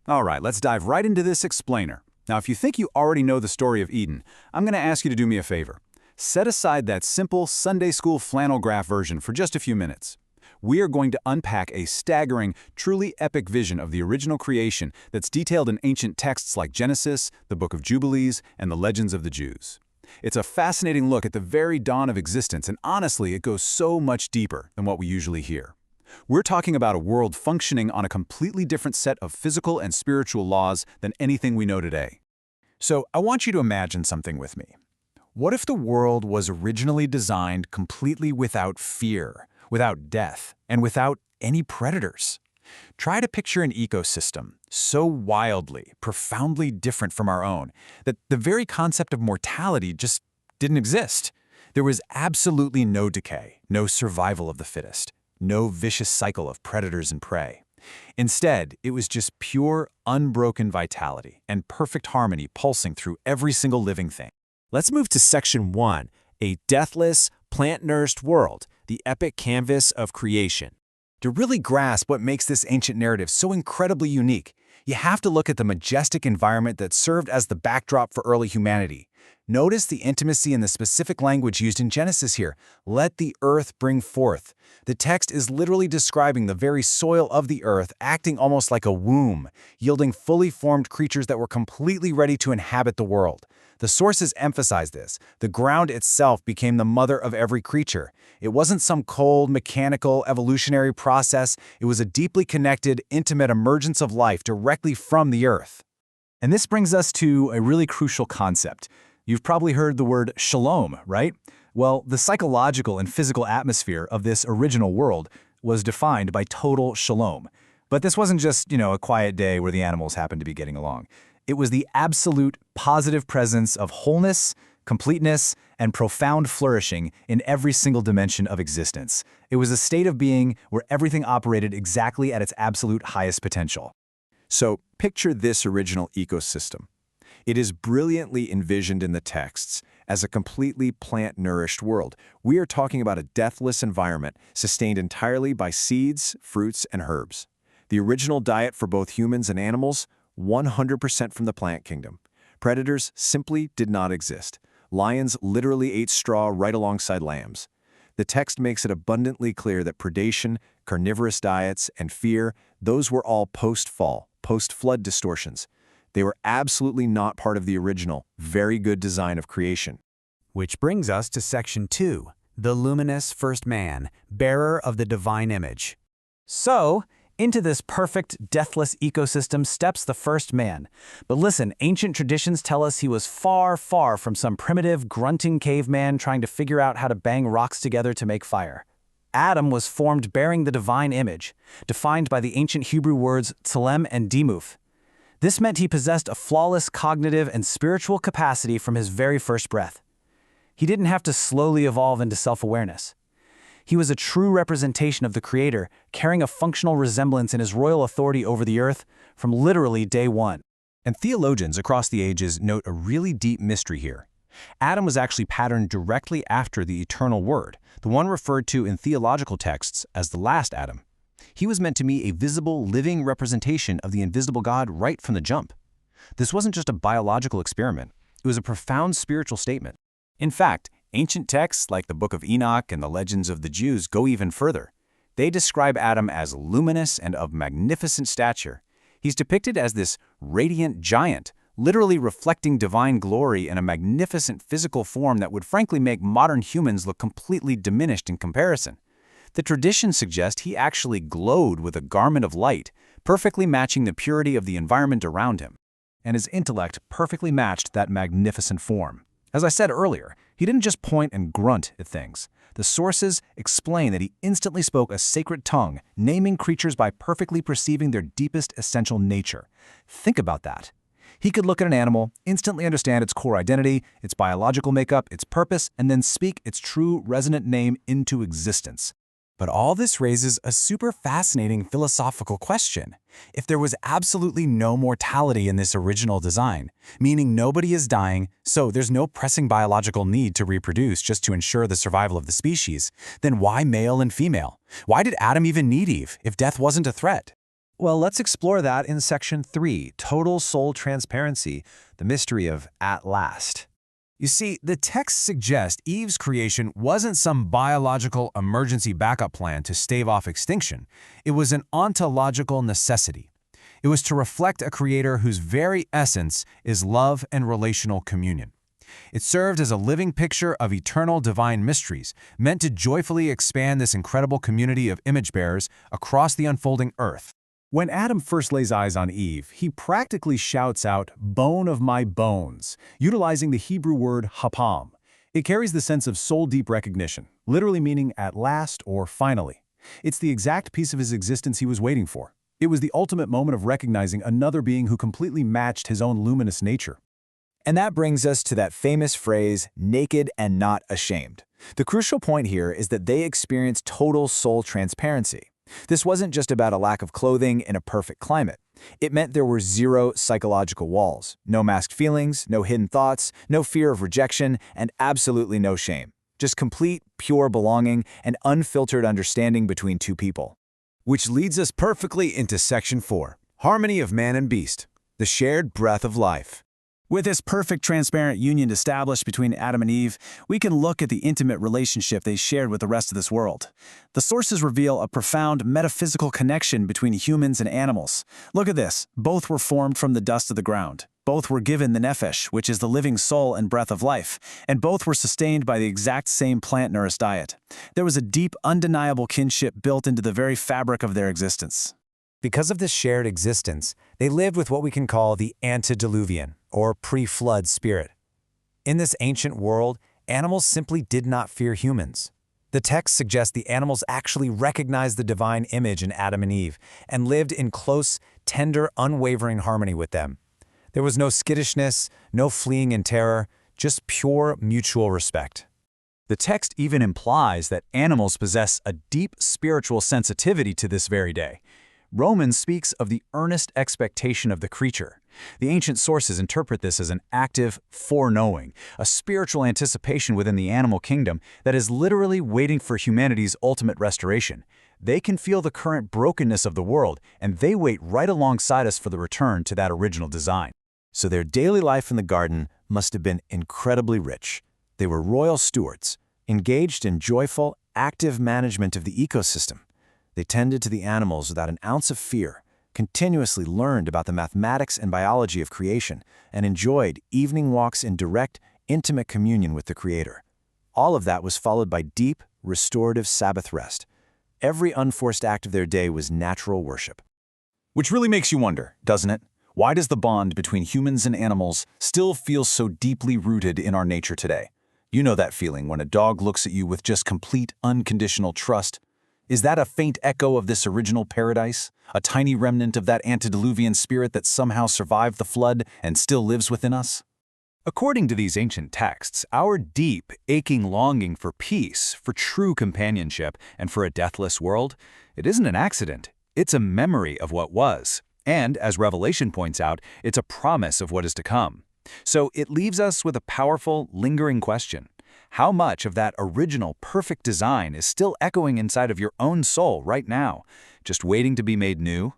All right, let's dive right into this explainer. Now, if you think you already know the story of Eden, I'm going to ask you to do me a favor. Set aside that simple Sunday school flannel graph version for just a few minutes. We are going to unpack a staggering, truly epic vision of the original creation that's detailed in ancient texts like Genesis, the Book of Jubilees, and the Legends of the Jews. It's a fascinating look at the very dawn of existence, and honestly, it goes so much deeper than what we usually hear. We're talking about a world functioning on a completely different set of physical and spiritual laws than anything we know today. So I want you to imagine something with me. What if the world was originally designed completely without fear, without death, and without any predators? Try to picture an ecosystem so wildly, profoundly different from our own that the very concept of mortality just didn't exist. There was absolutely no decay, no survival of the fittest, no vicious cycle of predators and prey. Instead, it was just pure, unbroken vitality and perfect harmony pulsing through every single living thing. Let's move to Section 1, a deathless, plant-nourished world, the epic canvas of creation. To really grasp what makes this ancient narrative so incredibly unique, you have to look at the majestic environment that served as the backdrop for early humanity. Notice the intimacy and the specific language used in Genesis here. Let the earth bring forth. The text is literally describing the very soil of the earth acting almost like a womb, yielding fully formed creatures that were completely ready to inhabit the world. The sources emphasize this. The ground itself became the mother of every creature. It wasn't some cold, mechanical, evolutionary process. It was a deeply connected, intimate emergence of life directly from the earth. And this brings us to a really crucial concept. You've probably heard the word shalom, right? Well, the psychological and physical atmosphere of this original world was defined by total shalom. But this wasn't just, a quiet day where the animals happened to be getting along. It was the absolute positive presence of wholeness, completeness, and profound flourishing in every single dimension of existence. It was a state of being where everything operated exactly at its absolute highest potential. So picture this original ecosystem. It is brilliantly envisioned in the texts as a completely plant-nourished world. We are talking about a deathless environment sustained entirely by seeds, fruits, and herbs. The original diet for both humans and animals, 100% from the plant kingdom. Predators simply did not exist. Lions literally ate straw right alongside lambs. The text makes it abundantly clear that predation, carnivorous diets, and fear, those were all post-fall, post-flood distortions. They were absolutely not part of the original, very good design of creation. Which brings us to Section 2, the luminous first man, bearer of the divine image. So, into this perfect, deathless ecosystem steps the first man. But listen, ancient traditions tell us he was far, far from some primitive, grunting caveman trying to figure out how to bang rocks together to make fire. Adam was formed bearing the divine image, defined by the ancient Hebrew words tselem and dimuf. This meant he possessed a flawless cognitive and spiritual capacity from his very first breath. He didn't have to slowly evolve into self-awareness. He was a true representation of the Creator, carrying a functional resemblance in his royal authority over the earth from literally day one. And theologians across the ages note a really deep mystery here. Adam was actually patterned directly after the eternal Word, the one referred to in theological texts as the last Adam. He was meant to be a visible, living representation of the invisible God right from the jump. This wasn't just a biological experiment. It was a profound spiritual statement. In fact, ancient texts like the Book of Enoch and the Legends of the Jews go even further. They describe Adam as luminous and of magnificent stature. He's depicted as this radiant giant, literally reflecting divine glory in a magnificent physical form that would frankly make modern humans look completely diminished in comparison. The traditions suggest he actually glowed with a garment of light, perfectly matching the purity of the environment around him. And his intellect perfectly matched that magnificent form. As I said earlier, he didn't just point and grunt at things. The sources explain that he instantly spoke a sacred tongue, naming creatures by perfectly perceiving their deepest essential nature. Think about that. He could look at an animal, instantly understand its core identity, its biological makeup, its purpose, and then speak its true resonant name into existence. But all this raises a super fascinating philosophical question. If there was absolutely no mortality in this original design, meaning nobody is dying, so there's no pressing biological need to reproduce just to ensure the survival of the species, then why male and female? Why did Adam even need Eve if death wasn't a threat? Well, let's explore that in Section 3, Total Soul Transparency, the mystery of at last. You see, the text suggests Eve's creation wasn't some biological emergency backup plan to stave off extinction. It was an ontological necessity. It was to reflect a creator whose very essence is love and relational communion. It served as a living picture of eternal divine mysteries, meant to joyfully expand this incredible community of image bearers across the unfolding earth. When Adam first lays eyes on Eve, he practically shouts out, "Bone of my bones," utilizing the Hebrew word hapam. It carries the sense of soul-deep recognition, literally meaning at last or finally. It's the exact piece of his existence he was waiting for. It was the ultimate moment of recognizing another being who completely matched his own luminous nature. And that brings us to that famous phrase, naked and not ashamed. The crucial point here is that they experienced total soul transparency. This wasn't just about a lack of clothing in a perfect climate. It meant there were zero psychological walls, no masked feelings, no hidden thoughts, no fear of rejection, and absolutely no shame. Just complete, pure belonging and unfiltered understanding between two people. Which leads us perfectly into Section 4, Harmony of Man and Beast, the shared breath of life. With this perfect, transparent union established between Adam and Eve, we can look at the intimate relationship they shared with the rest of this world. The sources reveal a profound metaphysical connection between humans and animals. Look at this. Both were formed from the dust of the ground. Both were given the nephesh, which is the living soul and breath of life, and both were sustained by the exact same plant-nourished diet. There was a deep, undeniable kinship built into the very fabric of their existence. Because of this shared existence, they lived with what we can call the antediluvian, or pre-flood spirit. In this ancient world, animals simply did not fear humans. The text suggests the animals actually recognized the divine image in Adam and Eve and lived in close, tender, unwavering harmony with them. There was no skittishness, no fleeing in terror, just pure mutual respect. The text even implies that animals possess a deep spiritual sensitivity to this very day. Romans speaks of the earnest expectation of the creature. The ancient sources interpret this as an active foreknowing, a spiritual anticipation within the animal kingdom that is literally waiting for humanity's ultimate restoration. They can feel the current brokenness of the world, and they wait right alongside us for the return to that original design. So their daily life in the garden must have been incredibly rich. They were royal stewards, engaged in joyful, active management of the ecosystem. They tended to the animals without an ounce of fear, continuously learned about the mathematics and biology of creation, and enjoyed evening walks in direct, intimate communion with the Creator. All of that was followed by deep, restorative Sabbath rest. Every unforced act of their day was natural worship. Which really makes you wonder, doesn't it? Why does the bond between humans and animals still feel so deeply rooted in our nature today? You know that feeling when a dog looks at you with just complete, unconditional trust. Is that a faint echo of this original paradise? A tiny remnant of that antediluvian spirit that somehow survived the flood and still lives within us? According to these ancient texts, our deep, aching longing for peace, for true companionship, and for a deathless world, it isn't an accident. It's a memory of what was. And, as Revelation points out, it's a promise of what is to come. So it leaves us with a powerful, lingering question. How much of that original perfect design is still echoing inside of your own soul right now, just waiting to be made new?